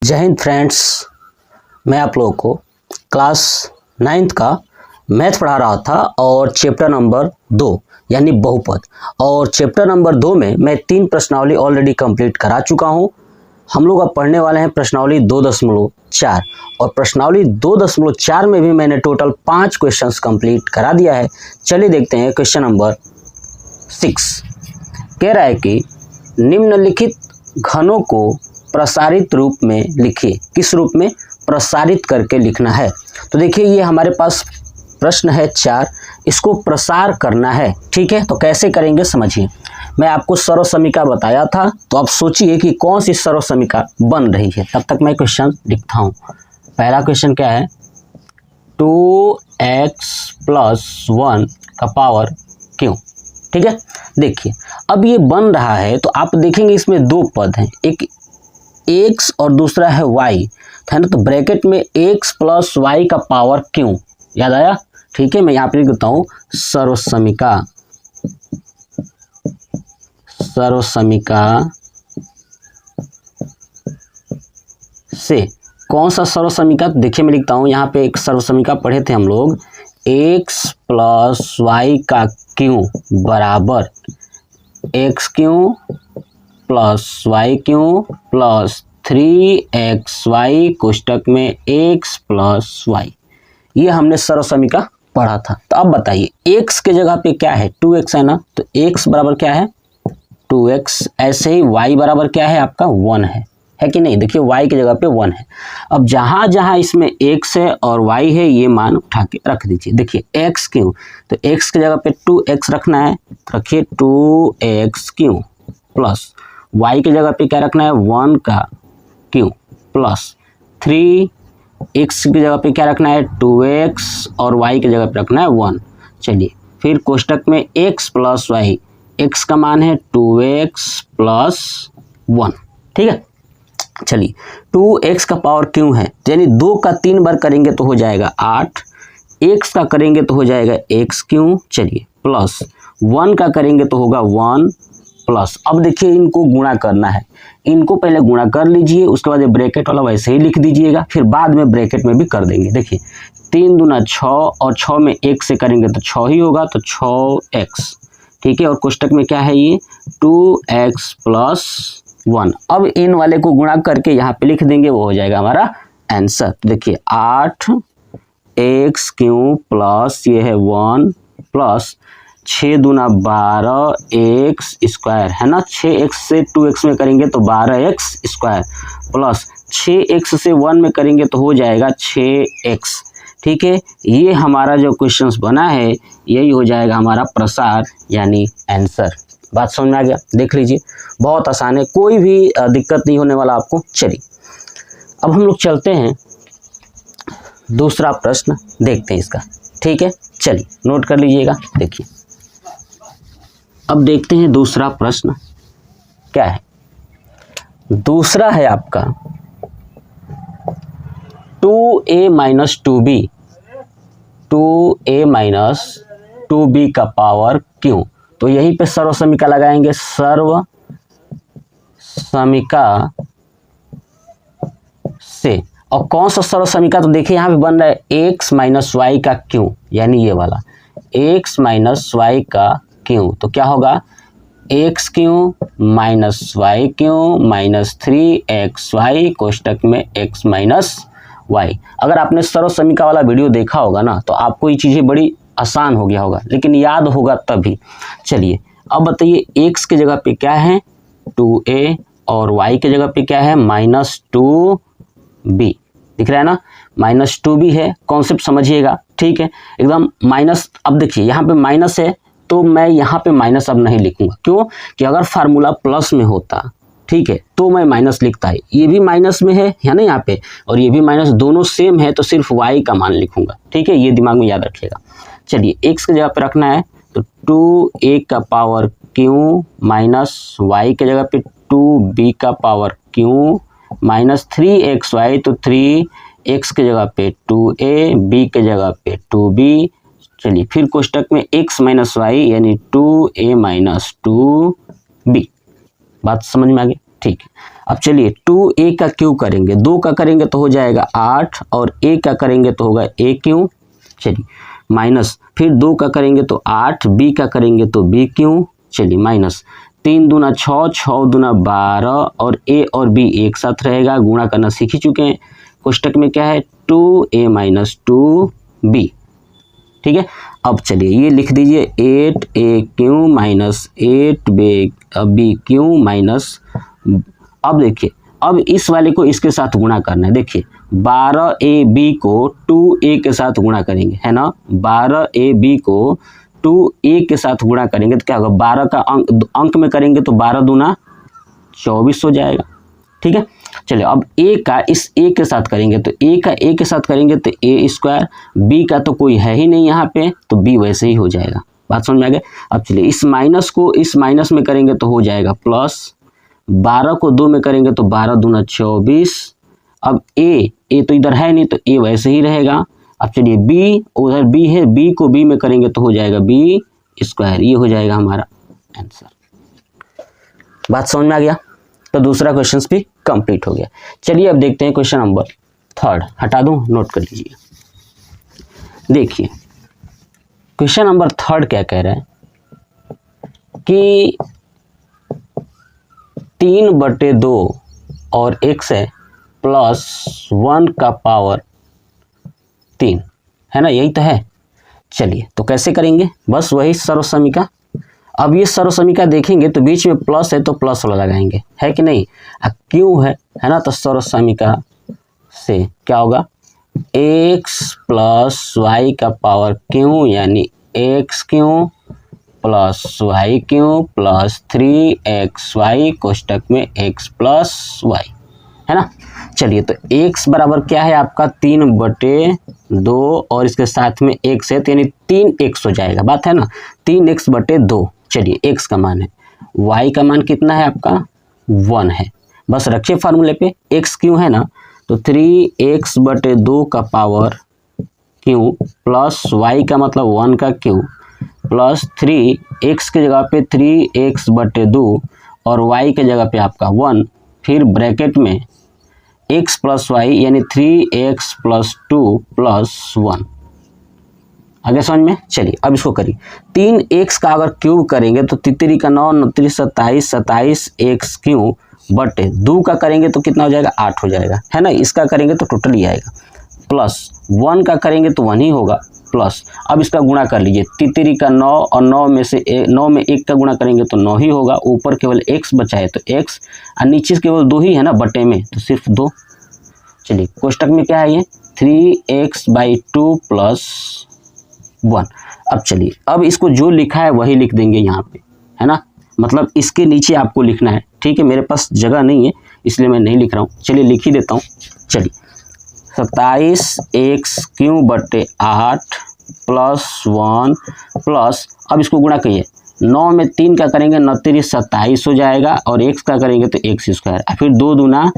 जय हिंद फ्रेंड्स, मैं आप लोगों को क्लास 9th का मैथ पढ़ा रहा था और चैप्टर नंबर 2 यानी बहुपद। और चैप्टर नंबर 2 में मैं 3 प्रश्नावली ऑलरेडी कंप्लीट करा चुका हूं। हम लोग अब पढ़ने वाले हैं प्रश्नावली 2.4 और प्रश्नावली 2.4 में भी मैंने टोटल 5 क्वेश्चंस कंप्लीट करा दिया है। चलिए देखते हैं क्वेश्चन नंबर 6। कह रहा है कि निम्नलिखित घनों को प्रसारित रूप में लिखिए। किस रूप में? प्रसारित करके लिखना है। तो देखिए ये हमारे पास प्रश्न है 4, इसको प्रसार करना है। ठीक है, तो कैसे करेंगे समझिए। मैं आपको सर्वसमीका बताया था, तो आप सोचिए कि कौन सी सर्वसमीका बन रही है। तब तक मैं क्वेश्चन लिखता हूँ। पहला क्वेश्चन क्या है? 2x + 1 का पावर क्यों। ठीक है, देखिए अब ये बन रहा है तो आप देखेंगे इसमें 2 पद हैं, एक x और दूसरा है y, है ना। तो ब्रैकेट में x + y का पावर क्यों, याद आया? ठीक है, मैं यहाँ पे लिख देता हूँ सर्वसमीका से। कौन सा सर्वसमीका? देखिए मैं लिखता हूँ यहाँ पे, एक सर्वसमीका पढ़े थे हम लोग, x + y का क्यों बराबर x क्यों + y क्यों + 3xy कोष्टक में x + y। ये हमने सर्वसमीका पढ़ा था। तो अब बताइए x के जगह पे क्या है? 2x है ना, तो x बराबर क्या है? 2x। ऐसे ही y बराबर क्या है आपका? 1 है कि नहीं? देखिए y की जगह पे 1 है। अब जहाँ जहाँ इसमें x है और y है ये मान उठा के रख दीजिए। देखिए x क्यों, तो x की जगह पे 2x रखना है, रखिए 2x क्यों प्लस y की जगह पे क्या रखना है? 1 का क्यों प्लस 3x की जगह पे क्या रखना है? 2x और y की जगह पे रखना है 1। चलिए फिर कोष्टक में x + y, x का मान है 2x + 1। ठीक है, चलिए 2x का पावर क्यों है, यानी 2 का 3 बार करेंगे तो हो जाएगा 8, x का करेंगे तो हो जाएगा x क्यों, चलिए प्लस 1 का करेंगे तो होगा 1 प्लस। अब देखिए इनको गुणा करना है, इनको पहले गुणा कर लीजिए, उसके बाद ये ब्रैकेट वाला वैसे ही लिख दीजिएगा, फिर बाद में ब्रैकेट में भी कर देंगे। देखिए 3 दूना 6 और 6 में 1 से करेंगे तो 6 ही होगा, तो 6x। ठीक है, और कोष्टक में क्या है ये? 2x + 1। अब इन वाले को गुणा करके यहाँ पे लिख देंगे, वो हो जाएगा हमारा आंसर। देखिए 8x क्यों प्लस ये है 1 प्लस 6 दूना 12 x² है ना। 6x से 2x में करेंगे तो 12x² प्लस 6x से 1 में करेंगे तो हो जाएगा 6x। ठीक है, ये हमारा जो क्वेश्चंस बना है यही हो जाएगा हमारा प्रसार यानी आंसर। बात समझ में आ गया? देख लीजिए बहुत आसान है, कोई भी दिक्कत नहीं होने वाला आपको। चलिए अब हम लोग चलते हैं दूसरा प्रश्न देखते हैं इसका। ठीक है, चलिए नोट कर लीजिएगा। देखिए अब देखते हैं दूसरा प्रश्न क्या है। दूसरा है आपका 2a - 2b, 2a - 2b का पावर क्यों। तो यहीं पे सर्वसमीका लगाएंगे, सर्वसमीका से। और कौन सा सर्वसमीका? तो देखिए यहाँ पे बन रहा है x - y का क्यों, यानी ये वाला x - y का क्यों। तो क्या होगा? x क्यों - y क्यों - 3xy कोष्टक में x - y। अगर आपने सर्वसमीका वाला वीडियो देखा होगा ना तो आपको ये चीज़ें बड़ी आसान हो गया होगा, लेकिन याद होगा तभी। चलिए अब बताइए x की जगह पे क्या है? 2a और y की जगह पे क्या है? -2b। दिख रहा है ना, -2b है। कॉन्सेप्ट समझिएगा, ठीक है एकदम माइनस। अब देखिए यहाँ पे माइनस है तो मैं यहाँ पे माइनस अब नहीं लिखूंगा, क्यों कि अगर फार्मूला प्लस में होता, ठीक है, तो मैं माइनस लिखता है। ये भी माइनस में है ना यहाँ पे, और ये भी माइनस, दोनों सेम है तो सिर्फ y का मान लिखूंगा। ठीक है, ये दिमाग में याद रखिएगा। चलिए x की जगह पे रखना है तो 2a का पावर क्यों -y की जगह पे 2b का पावर क्यों -3xy, तो 3x की जगह पे 2a, b की जगह पे 2b। चलिए फिर कोष्टक में x - y यानी 2a - 2b। बात समझ में आ गई? ठीक है, अब चलिए 2a का क्यूब करेंगे, 2 का करेंगे तो हो जाएगा 8 और a का करेंगे तो होगा a क्यूब। चलिए माइनस, फिर 2 का करेंगे तो 8, b का करेंगे तो b क्यूब। चलिए माइनस 3 दूना 6, 6 दूना 12 और a और b एक साथ रहेगा, गुणा करना सीख ही चुके हैं। कोष्टक में क्या है 2a माइनस 2b। ठीक है, अब चलिए ये लिख दीजिए 8a cube minus 8b cube minus, अब देखिए अब इस वाले को इसके साथ गुणा करना है। देखिए 12ab को 2a के साथ गुणा करेंगे, है ना, 12ab को 2a के साथ गुणा करेंगे तो क्या होगा, 12 का अंक में करेंगे तो 12 दूना 24 हो जाएगा। ठीक है, चलिए अब a का इस a के साथ करेंगे तो a का a के साथ करेंगे तो a स्क्वायर, b का तो कोई है ही नहीं यहाँ पे तो b वैसे ही हो जाएगा। बात समझ में आ गया। अब चलिए इस माइनस को इस माइनस में करेंगे तो हो जाएगा प्लस, 12 को 2 में करेंगे तो 12 दूना 24। अब a तो इधर है नहीं तो a वैसे ही रहेगा। अब चलिए b, उधर b है, b को b में करेंगे तो हो जाएगा b स्क्वायर, ये हो जाएगा हमारा आंसर। बात समझ में आ गया। तो दूसरा क्वेश्चन भी कंप्लीट हो गया। चलिए अब देखते हैं क्वेश्चन नंबर 3, हटा दूं, नोट कर लीजिए। देखिए क्वेश्चन नंबर 3 क्या कह रहा है कि 3/2 और x है प्लस 1 का पावर 3, है ना, यही तो है। चलिए तो कैसे करेंगे, बस वही सर्वसमीका। अब ये सर्वसमीका देखेंगे तो बीच में प्लस है तो प्लस वाला लगाएंगे, है कि नहीं। क्यों है ना, तो सर्वसमीका से क्या होगा, x प्लस वाई का पावर क्यों, यानी x क्यों प्लस वाई क्यों प्लस 3xy कोष्टक में x प्लस वाई, है ना। चलिए तो x बराबर क्या है आपका 3/2 और इसके साथ में x है तो यानी 3x हो जाएगा, बात है ना, 3x/2। चलिए x का मान है, y का मान कितना है आपका 1 है। बस रखिए फार्मूले पे, x क्यों है ना, तो 3x/2 का पावर क्यू प्लस y का मतलब 1 का क्यू प्लस 3x के जगह पे 3x/2 और y के जगह पे आपका 1, फिर ब्रैकेट में x प्लस वाई यानी 3x + 2 + 1। आगे समझ में। चलिए अब इसको करिए, 3x का अगर क्यूब करेंगे तो 3 का 9, 9 27, 27x क्यूब बटे 2 का करेंगे तो कितना हो जाएगा 8 हो जाएगा, है ना। इसका करेंगे तो टोटल ही आएगा, प्लस 1 का करेंगे तो 1 ही होगा, प्लस अब इसका गुणा कर लीजिए, 3 का 9 और 9 में से 9 में 1 का गुणा करेंगे तो 9 ही होगा, ऊपर केवल x बचा है तो x और नीचे केवल 2 ही है ना बटे में तो सिर्फ 2। चलिए कोष्टक में क्या है ये 3x/2 + 1। अब चलिए अब इसको जो लिखा है वही लिख देंगे यहाँ पे, है ना, मतलब इसके नीचे आपको लिखना है, ठीक है। मेरे पास जगह नहीं है इसलिए मैं नहीं लिख रहा हूँ, चलिए लिख ही देता हूँ। चलिए 27x³ बटे 8 + 1 प्लस, अब इसको गुणा करिए, 9 में 3 का करेंगे 9 3 27 हो जाएगा और x का करेंगे तो x², फिर 2 दूना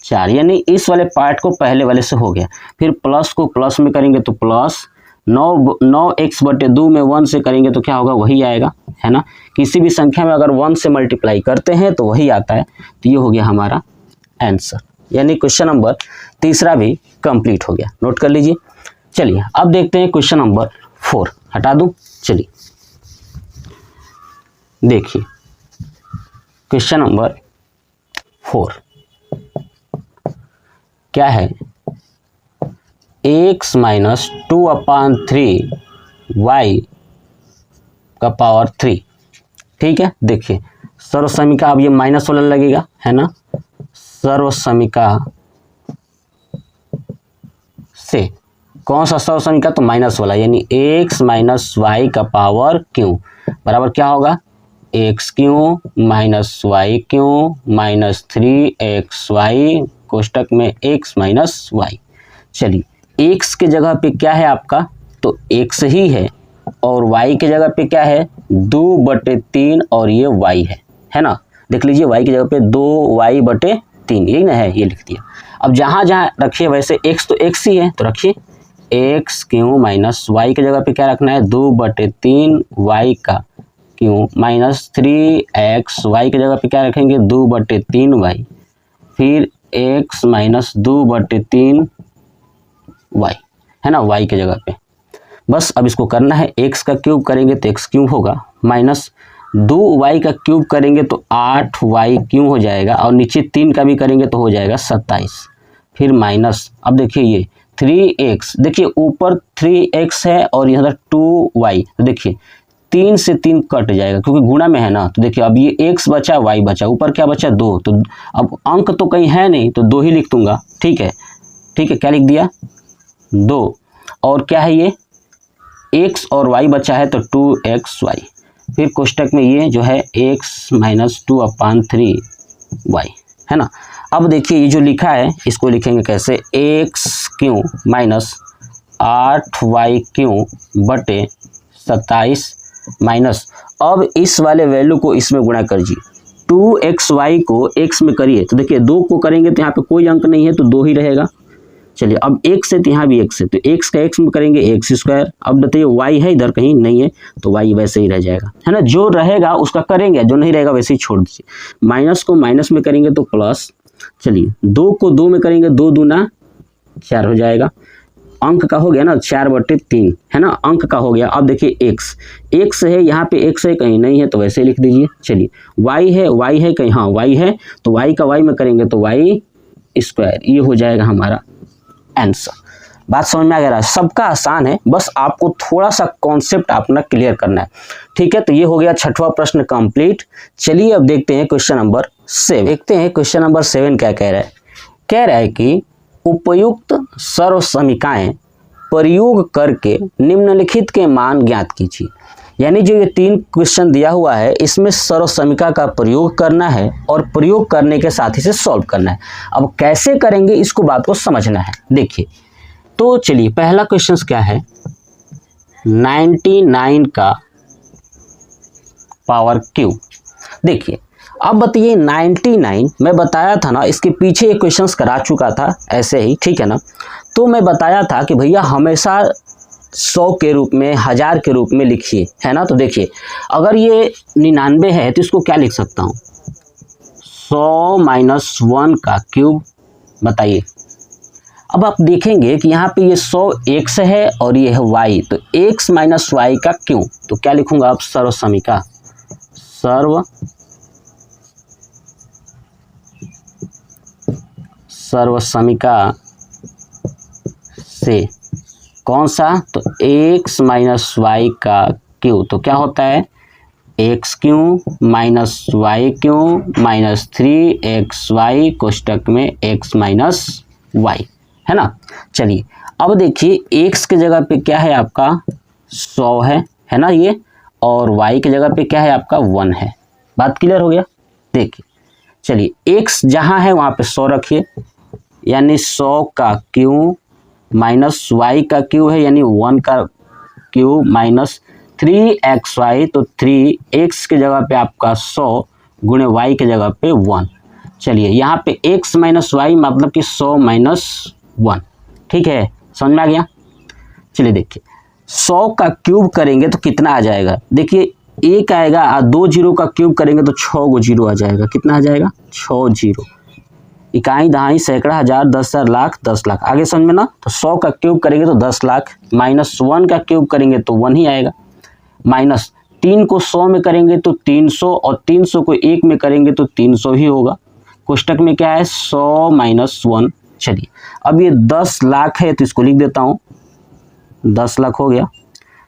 4, यानी इस वाले पार्ट को पहले वाले से हो गया। फिर प्लस को प्लस में करेंगे तो प्लस 9x/2 में 1 से करेंगे तो क्या होगा वही आएगा, है ना। किसी भी संख्या में अगर 1 से मल्टीप्लाई करते हैं तो वही आता है, तो ये हो गया हमारा आंसर, यानी क्वेश्चन नंबर 3 भी कंप्लीट हो गया। नोट कर लीजिए। चलिए अब देखते हैं क्वेश्चन नंबर 4, हटा दूं। चलिए देखिए क्वेश्चन नंबर 4 क्या है, x - 2/3 y का पावर 3, ठीक है। देखिए सर्वसमीका, अब ये माइनस वाला लगेगा, है ना, सर्वसमीका से कौन सा सर्वसमीका, तो माइनस वाला, यानी x - y का पावर क्यों बराबर क्या होगा x³ - y³ - 3xy कोष्टक में x - y। चलिए x के जगह पे क्या है आपका, तो x ही है, और y के जगह पे क्या है 2/3 और ये y है ना। देख लीजिए y की जगह पे 2y/3, यही ना है, ये लिख दिया। अब जहाँ जहाँ रखिए वैसे x तो x ही है तो रखिए x³ - y के जगह पे क्या रखना है 2/3 y का क्यू माइनस 3x, वाई की जगह पे क्या रखेंगे 2/3y, फिर x माइनस 2/3y, है ना, y की जगह पे। बस अब इसको करना है, x का क्यूब करेंगे तो x क्यूब होगा, माइनस 2y का क्यूब करेंगे तो 8y क्यूब हो जाएगा, और नीचे 3 का भी करेंगे तो हो जाएगा 27, फिर माइनस, अब देखिए ये 3x, देखिए ऊपर 3x है और इधर 2y, तो देखिए 3 से 3 कट जाएगा क्योंकि गुणा में है ना, तो देखिए अब ये x बचा y बचा, ऊपर क्या बचा 2, तो अब अंक तो कहीं है नहीं तो 2 ही लिख दूंगा, ठीक है, क्या लिख दिया 2, और क्या है ये x और y बचा है तो 2xy, फिर कोष्टक में ये जो है x माइनस 2/3y, है ना। अब देखिए ये जो लिखा है इसको लिखेंगे कैसे, x Q minus 8y Q बटे 27 माइनस, अब इस वाले वैल्यू को इसमें गुणा करिए, 2xy को x में करिए तो देखिए 2 को करेंगे तो यहाँ पे कोई अंक नहीं है तो 2 ही रहेगा। चलिए अब x है तो यहाँ भी x है, तो x का x में करेंगे x², अब बताइए y है इधर कहीं नहीं है तो y वैसे ही रह जाएगा, है ना, जो रहेगा उसका करेंगे, जो नहीं रहेगा वैसे ही छोड़ दीजिए। माइनस को माइनस में करेंगे तो प्लस, चलिए 2 को 2 में करेंगे 2 दूना 4 हो जाएगा, अंक का हो गया ना 4/3, है ना, अंक का हो गया। अब देखिए x है, यहाँ पे x है कहीं नहीं है तो वैसे लिख दीजिए। चलिए y है कहीं, हाँ y है तो y का y में करेंगे तो y², ये हो जाएगा हमारा आंसर। बात समझ में आ गया, सबका आसान है, बस आपको थोड़ा सा कॉन्सेप्ट अपना क्लियर करना है, ठीक है। तो ये हो गया 6वां प्रश्न कंप्लीट। चलिए अब देखते हैं क्वेश्चन नंबर 7। देखते हैं क्वेश्चन नंबर 7 क्या कह रहा है। कह रहा है कि उपयुक्त सर्वसमीकाएं प्रयोग करके निम्नलिखित के मान ज्ञात कीजिए। यानी जो ये 3 क्वेश्चन दिया हुआ है इसमें सर्वसमीका का प्रयोग करना है और प्रयोग करने के साथ ही से सॉल्व करना है। अब कैसे करेंगे इसको बात को समझना है। देखिए तो चलिए पहला क्वेश्चन क्या है, 99 का पावर क्यूब। देखिए अब बताइए 99, मैं बताया था ना, इसके पीछे एक क्वेश्चंस करा चुका था ऐसे ही, ठीक है ना। तो मैं बताया था कि भैया हमेशा 100 के रूप में, 1000 के रूप में लिखिए, है ना। तो देखिए अगर ये 99 है तो इसको क्या लिख सकता हूँ, 100 माइनस 1 का क्यूब। बताइए अब आप देखेंगे कि यहाँ पे ये 100 x है और ये है y, तो x माइनस y का क्यूब, तो क्या लिखूंगा आप, सर्वसमीका, सर्वसमीका से कौन सा, तो x माइनस y का क्यूब, तो क्या होता है x cube minus y cube minus 3xy कोष्टक में x माइनस y, है ना। चलिए अब देखिए x की जगह पे क्या है आपका 100 है ना ये, और y की जगह पे क्या है आपका 1 है। बात क्लियर हो गया। देखिए चलिए x जहाँ है वहाँ पे 100 रखिए, यानी 100 का क्यूब माइनस y का क्यूब है यानी 1 का क्यूब माइनस 3xy, तो 3x की जगह पे आपका 100 गुणे y की जगह पे 1। चलिए यहाँ पे x माइनस y मतलब कि 100 माइनस 1, ठीक है, समझ में आ गया। चलिए देखिए 100 का क्यूब करेंगे तो कितना आ जाएगा, देखिए 1 आएगा और 2 जीरो का क्यूब करेंगे तो 6 गो जीरो आ जाएगा। कितना आ जाएगा 6 जीरो, इकाई दहाई सैकड़ा हज़ार 10,000 लाख 10 लाख, आगे समझ में ना। तो 100 का क्यूब करेंगे तो 10 लाख, माइनस 1 का क्यूब करेंगे तो 1 ही आएगा, माइनस 3 को 100 में करेंगे तो 300 और 300 को 1 में करेंगे तो 300 ही होगा। कोष्टक में क्या है 100 माइनस 1। चलिए अब ये 10 लाख है तो इसको लिख देता हूँ, 10 लाख हो गया,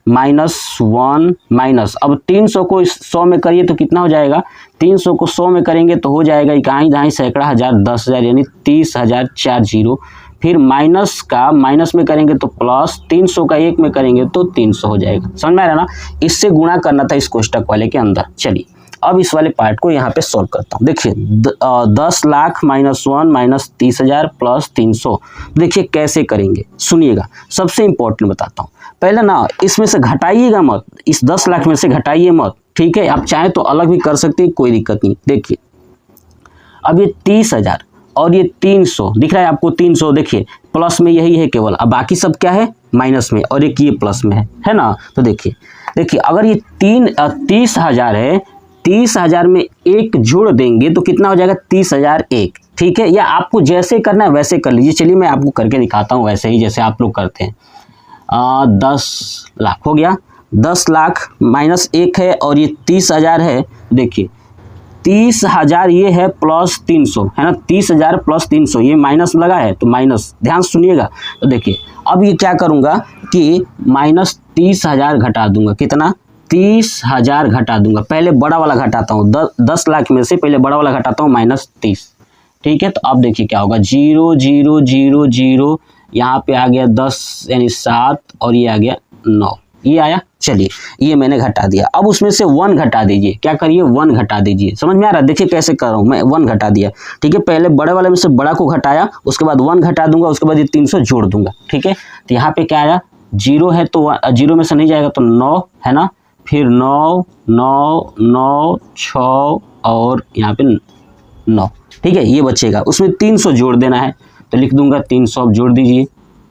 माइनस 1 माइनस, अब 300 को 100 में करिए तो कितना हो जाएगा, 300 को 100 में करेंगे तो हो जाएगा इकाई दहाई सैकड़ा हज़ार 10,000 यानी 30,000 4 जीरो, फिर माइनस का माइनस में करेंगे तो प्लस, 300 का 1 में करेंगे तो 300 हो जाएगा। समझ में आ रहा ना, इससे गुणा करना था इस कोष्टक वाले के अंदर। चलिए अब इस वाले पार्ट को यहाँ पे सॉल्व करता हूँ। देखिए 10 लाख माइनस 1 माइनस 30,000 प्लस 300, देखिए कैसे करेंगे सुनिएगा, सबसे इम्पोर्टेंट बताता हूँ। पहले ना इसमें से घटाइएगा मत, इस 10 लाख में से घटाइए मत, ठीक है, आप चाहे तो अलग भी कर सकते हैं, कोई दिक्कत नहीं। देखिए अब ये 30,000 और ये 300 दिख रहा है आपको, 300 देखिए प्लस में यही है केवल, अब बाकी सब क्या है माइनस में, और एक ये प्लस में है ना। तो देखिए देखिए अगर ये 30,000 है, 30,000 में एक जोड़ देंगे तो कितना हो जाएगा 30,001। ठीक है, या आपको जैसे करना है वैसे कर लीजिए। चलिए मैं आपको करके दिखाता हूँ वैसे ही जैसे आप लोग करते हैं। 10 लाख हो गया, 10 लाख माइनस 1 है और ये 30,000 है। देखिए 30,000 ये है प्लस 300 है ना, 30,000 प्लस 300 ये माइनस लगा है तो माइनस, ध्यान सुनिएगा। तो देखिए अब ये क्या करूँगा कि माइनस 30,000 घटा दूंगा। कितना? 30,000 घटा दूंगा। पहले बड़ा वाला घटाता हूँ, 10 लाख में से पहले बड़ा वाला घटाता हूँ -30। ठीक है, तो अब देखिए क्या होगा, 0 0 0 0, यहाँ पे आ गया 10 यानी 7 और ये आ गया 9, ये आया। चलिए ये मैंने घटा दिया। अब उसमें से 1 घटा दीजिए। क्या करिए, 1 घटा दीजिए। समझ में आ रहा है? देखिए कैसे कर रहा हूँ मैं, 1 घटा दिया। ठीक है, पहले बड़े वाले में से बड़ा को घटाया, उसके बाद 1 घटा दूंगा, उसके बाद ये 300 जोड़ दूंगा। ठीक है, तो यहाँ पे क्या आया, 0 है तो 0 में से नहीं जाएगा तो 9 है ना, फिर 9 9 9 6 और यहाँ पे 9। ठीक है, ये बचेगा, उसमें 300 जोड़ देना है तो लिख दूंगा 300। अब जोड़ दीजिए,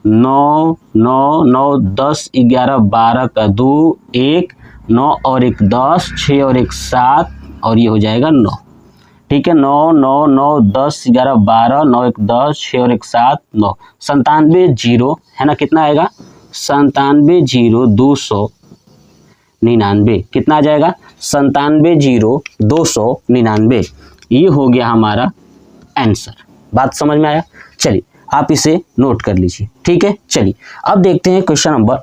9 9 9 10 11 12 का 2 1 9 और 1 10 6 और 1 7 और ये हो जाएगा 9। ठीक है, 9 9 9 10 11 12 9 1 10 6 और 1 7 9, 97 0 है ना। कितना आएगा, 97 0 299। कितना आ जाएगा, 97 0 299। ये हो गया हमारा आंसर। बात समझ में आया? चलिए आप इसे नोट कर लीजिए। ठीक है, चलिए अब देखते हैं क्वेश्चन नंबर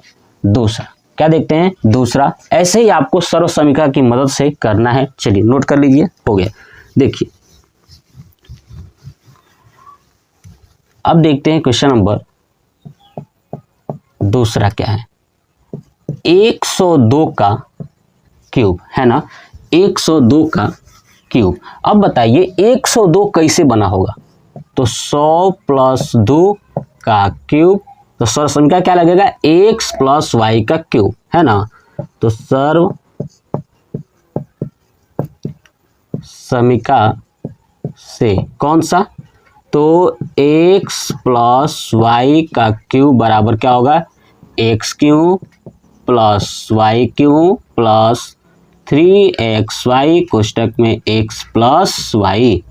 दूसरा। क्या देखते हैं? दूसरा। ऐसे ही आपको सर्व समीकरण की मदद से करना है। चलिए नोट कर लीजिए। हो गया, देखिए अब देखते हैं क्वेश्चन नंबर दूसरा क्या है। 102 का क्यूब है ना, 102 का क्यूब। अब बताइए 102 कैसे बना होगा? तो 100 प्लस 2 का क्यूब, तो सर्व समीकरण क्या लगेगा, x प्लस वाई का क्यूब है ना। तो सर्व समीकरण से कौन सा, तो x प्लस वाई का क्यूब बराबर क्या होगा, x cube plus y cube plus 3xy कोष्टक में x प्लस वाई।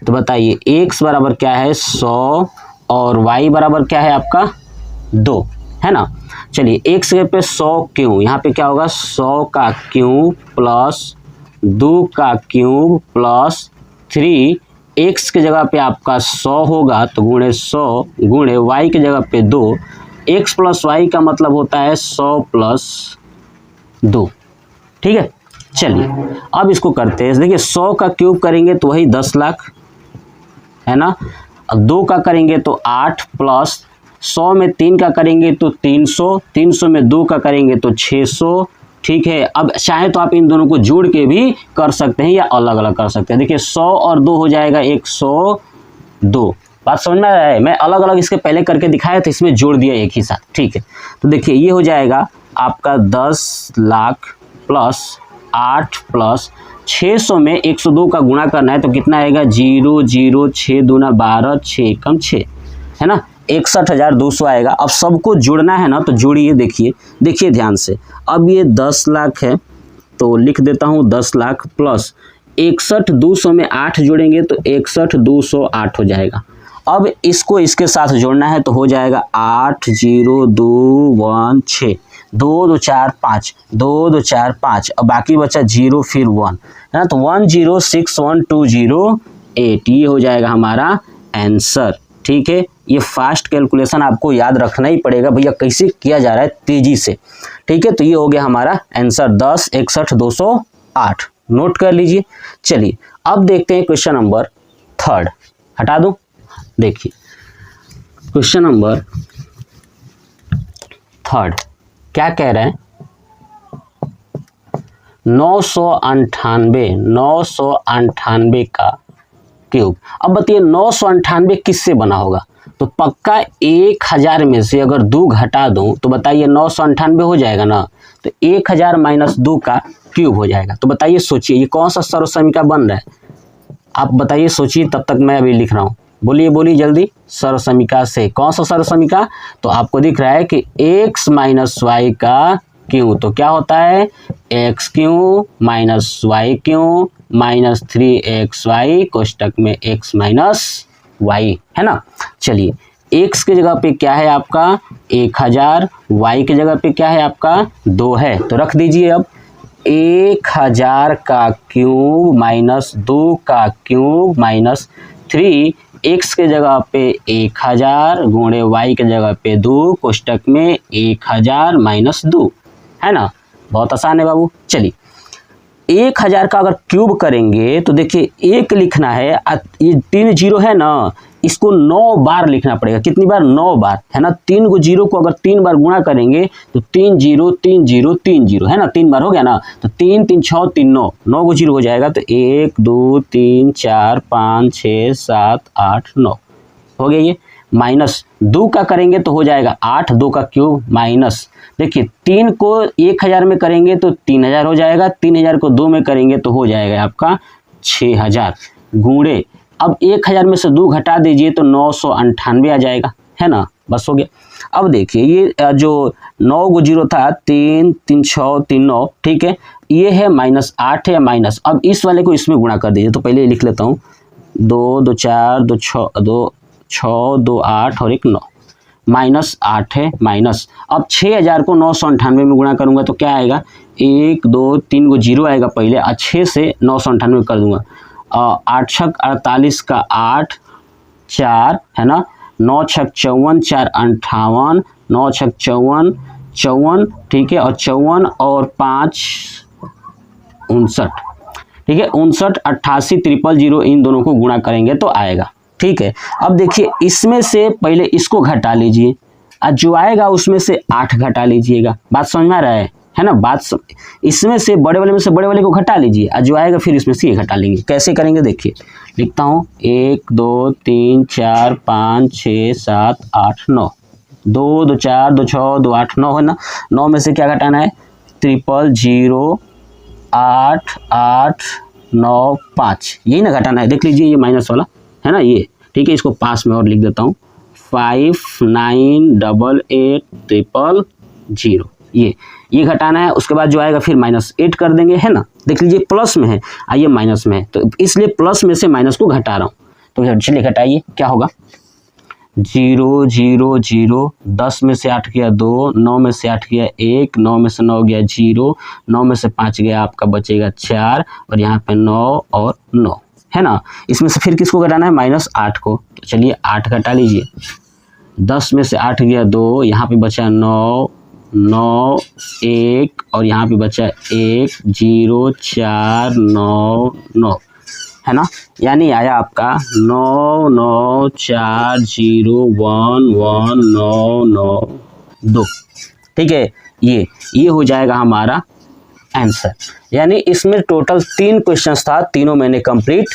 तो बताइए x बराबर क्या है 100 और y बराबर क्या है आपका 2 है ना। चलिए x के पे 100 क्यूब, यहाँ पे क्या होगा 100 का क्यूब प्लस 2 का क्यूब प्लस 3, x की जगह पे आपका 100 होगा तो गुणे 100 गुणे y की जगह पे 2, x प्लस वाई का मतलब होता है 100 प्लस 2। ठीक है, चलिए अब इसको करते हैं। देखिए 100 का क्यूब करेंगे तो वही 10 लाख है ना, अब 2 का करेंगे तो 8 प्लस 100 में 3 का करेंगे तो 300, 300 में 2 का करेंगे तो 600। ठीक है, अब चाहे तो आप इन दोनों को जोड़ के भी कर सकते हैं या अलग अलग कर सकते हैं। देखिए 100 और 2 हो जाएगा 102। बात समझ में आ रहा है? मैं अलग अलग इसके पहले करके दिखाया था, इसमें जोड़ दिया एक ही साथ। ठीक है, तो देखिए ये हो जाएगा आपका 10 लाख प्लस 8 प्लस 600 में 102 का गुणा करना है तो कितना आएगा, 0 0 6 दूना 12 6 कम 6 है ना, 61,200 आएगा। अब सबको जोड़ना है ना तो जोड़िए। देखिए ध्यान से, अब ये 10 लाख है तो लिख देता हूँ 10 लाख प्लस 61,200 में 8 जोड़ेंगे तो 61,208 हो जाएगा। अब इसको इसके साथ जोड़ना है तो हो जाएगा 8 0 2 1 6 2 2 4 5 2 2 4 5 और बाकी बचा 0 फिर 1 है ना, तो 10612008 ये हो जाएगा हमारा आंसर। ठीक है, ये फास्ट कैलकुलेशन आपको याद रखना ही पड़ेगा भैया, कैसे किया जा रहा है तेजी से। ठीक है, तो ये हो गया हमारा आंसर 1061,208। नोट कर लीजिए। चलिए अब देखते हैं क्वेश्चन नंबर थर्ड। हटा दूं, देखिए क्वेश्चन नंबर थर्ड क्या कह रहे हैं, 998 का क्यूब। अब बताइए 998 किससे बना होगा? तो पक्का 1000 में से अगर 2 घटा दूं तो बताइए 998 हो जाएगा ना, तो 1000 माइनस 2 का क्यूब हो जाएगा। तो बताइए, सोचिए ये कौन सा सर्व समीकरण बन रहा है, आप बताइए, सोचिए, तब तक मैं अभी लिख रहा हूँ। बोलिए जल्दी, सर्व समीकरण से कौन सा सर्व समीकरण? तो आपको दिख रहा है कि x माइनस वाई का क्यू। तो क्या होता है x cube minus y cube minus 3xy कोष्टक में x माइनस वाई, है ना। चलिए x के जगह पे क्या है आपका 1000, y के जगह पे क्या है आपका 2 है, तो रख दीजिए। अब 1000 का क्यूब माइनस 2 का क्यूब माइनस 3, x के जगह पे 1000 गुणे y के जगह पे 2 कोष्टक में 1000 माइनस 2, है ना। बहुत आसान है बाबू। चलिए 1000 का अगर क्यूब करेंगे तो देखिए एक लिखना है, ये 3 जीरो है ना, इसको 9 बार लिखना पड़ेगा। कितनी बार 9 बार, है ना। 3 को जीरो को अगर 3 बार गुणा करेंगे तो 3 0 3 0 3 0, है ना, 3 बार हो गया ना। तो 3 3 6 3 9, 9 को जीरो हो जाएगा तो 1 2 3 4 5 6 7 8 9 हो गया। ये माइनस 2 का करेंगे तो हो जाएगा 8, 2 का क्यूब माइनस, देखिए 3 को 1000 में करेंगे तो 3000 हो जाएगा, 3000 को 2 में करेंगे तो हो जाएगा आपका 6000 गुणे, अब 1000 में से 2 घटा दीजिए तो 998 आ जाएगा, है ना। बस हो गया। अब देखिए ये जो 9 को जीरो था 3 3 6 3 9, ठीक है, ये है -8 है माइनस। अब इस वाले को इसमें गुणा कर दीजिए, तो पहले लिख लेता हूँ 2 2 4 2 6 2 8 और 1 9, -8 है माइनस। अब 6000 को 998 में गुणा करूंगा तो क्या आएगा 1 2 3 को जीरो आएगा पहले, और 6 से 998 कर दूंगा, 8 छक 48 का 8 4, है ना, 9 छक 54 4 58, 9 छक 54 54, ठीक है, और 54 और 5 59, ठीक है, 59 88 000 इन दोनों को गुणा करेंगे तो आएगा, ठीक है। अब देखिए इसमें से पहले इसको घटा लीजिए, और जो आएगा उसमें से 8 घटा लीजिएगा। बात समझ में आ रहा है ना। इसमें से बड़े वाले में से बड़े वाले को घटा लीजिए, और जो आएगा फिर इसमें से ये घटा लेंगे। कैसे करेंगे देखिए, लिखता हूँ 1 2 3 4 5 6 7 8 9, 2 2 4 2 6 2 8 9, है ना। 9 में से क्या घटाना है 000 8 8 9 5, यही ना घटाना है। देख लीजिए ये माइनस वाला है ना, ये ठीक है, इसको पास में और लिख देता हूँ 5988 ये घटाना है। उसके बाद जो आएगा फिर -8 कर देंगे, है ना। देख लीजिए प्लस में है, आइए माइनस में है, तो इसलिए प्लस में से माइनस को घटा रहा हूँ। तो चलिए घटाइए, क्या होगा 0 0 0, 10 में से 8 गया 2, 9 में से 8 गया 1, 9 में से 9 गया 0, 9 में से 5 गया आपका बचेगा 4, और यहाँ पे 9 और 9, है ना। इसमें से फिर किसको घटाना है -8 को, तो चलिए 8 घटा लीजिए। 10 में से 8 गया 2, यहाँ पे बचा 9 9 1, और यहाँ पे बचा 1 0 4 9 9, है ना। यानी आया आपका 9 9 4 0 1 1 9 9 2, ठीक है। ये हो जाएगा हमारा आंसर। यानी इसमें टोटल 3 क्वेश्चंस था, तीनों मैंने कंप्लीट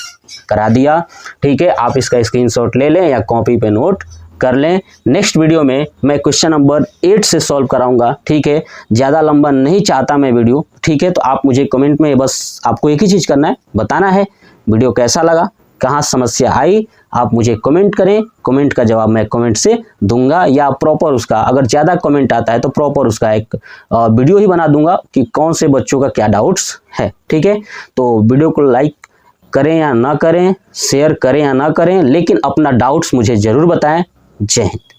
करा दिया, ठीक है। आप इसका स्क्रीनशॉट ले लें या कॉपी पे नोट कर लें। नेक्स्ट वीडियो में मैं क्वेश्चन नंबर 8 से सॉल्व कराऊंगा, ठीक है। ज़्यादा लंबा नहीं चाहता मैं वीडियो, ठीक है। तो आप मुझे कमेंट में बस आपको एक ही चीज़ करना है, बताना है वीडियो कैसा लगा, कहाँ समस्या आई, आप मुझे कमेंट करें। कमेंट का जवाब मैं कमेंट से दूंगा, या प्रॉपर उसका अगर ज़्यादा कमेंट आता है तो प्रॉपर उसका एक वीडियो ही बना दूंगा कि कौन से बच्चों का क्या डाउट्स है, ठीक है। तो वीडियो को लाइक करें या ना करें, शेयर करें या ना करें, लेकिन अपना डाउट्स मुझे ज़रूर बताएं। जय हिंद।